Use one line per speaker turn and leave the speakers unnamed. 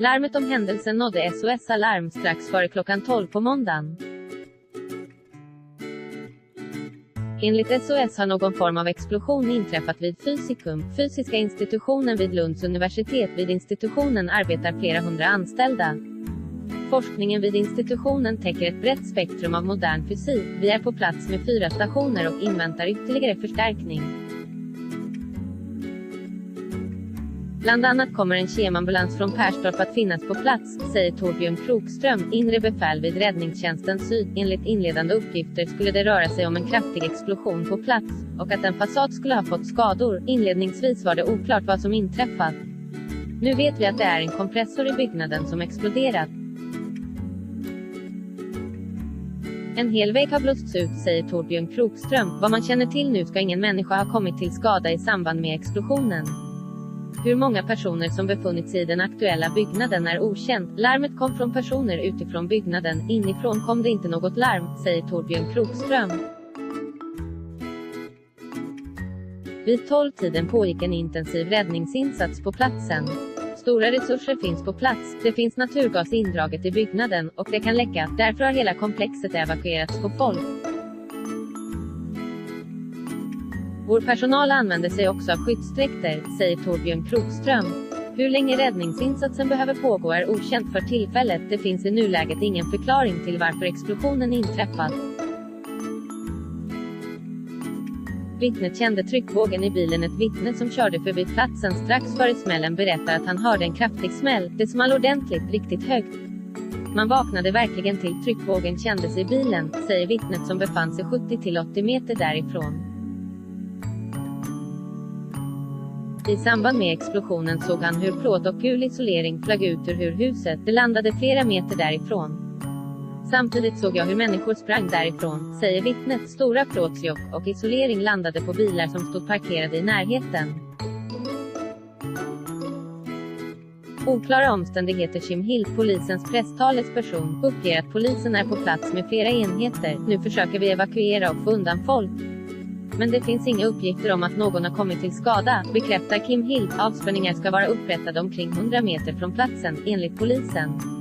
Larmet om händelsen nådde SOS Alarm strax före klockan 12 på måndagen. Enligt SOS har någon form av explosion inträffat vid Fysikum, fysiska institutionen vid Lunds universitet. Vid institutionen arbetar flera hundra anställda. Forskningen vid institutionen täcker ett brett spektrum av modern fysik. Vi är på plats med 4 stationer och inväntar ytterligare förstärkning. Bland annat kommer en kemambulans från Perstorp att finnas på plats, säger Torbjörn Krokström, inre befäl vid Räddningstjänsten Syd. Enligt inledande uppgifter skulle det röra sig om en kraftig explosion på plats, och att en fasad skulle ha fått skador. Inledningsvis var det oklart vad som inträffat. Nu vet vi att det är en kompressor i byggnaden som exploderat. En hel vägg har blåsts ut, säger Torbjörn Krokström. Vad man känner till nu ska ingen människa ha kommit till skada i samband med explosionen. Hur många personer som befunnit sig i den aktuella byggnaden är okänt. Larmet kom från personer utifrån byggnaden. Inifrån kom det inte något larm, säger Torbjörn Krokström. Vid 12-tiden pågick en intensiv räddningsinsats på platsen. Stora resurser finns på plats, det finns naturgas indraget i byggnaden och det kan läcka, därför har hela komplexet evakuerats på folk. Vår personal använder sig också av skyddsdräkter, säger Torbjörn Krokström. Hur länge räddningsinsatsen behöver pågå är okänt för tillfället. Det finns i nuläget ingen förklaring till varför explosionen inträffat. Vittnet kände tryckvågen i bilen. Ett vittne som körde förbi platsen strax före smällen berättar att han hörde en kraftig smäll. Det small ordentligt, riktigt högt. Man vaknade verkligen till. Tryckvågen kändes i bilen, säger vittnet som befann sig 70-80 meter därifrån. I samband med explosionen såg han hur plåt och gul isolering flög ut ur huset. Det landade flera meter därifrån. Samtidigt såg jag hur människor sprang därifrån, säger vittnet. Stora plåtsjock och isolering landade på bilar som stod parkerade i närheten. Oklara omständigheter. Kim Hill, polisens presstalesperson, uppger att polisen är på plats med flera enheter. Nu försöker vi evakuera och få undan folk. Men det finns inga uppgifter om att någon har kommit till skada, bekräftar Kim Hill. Avspärrningar ska vara upprättade omkring 100 meter från platsen, enligt polisen.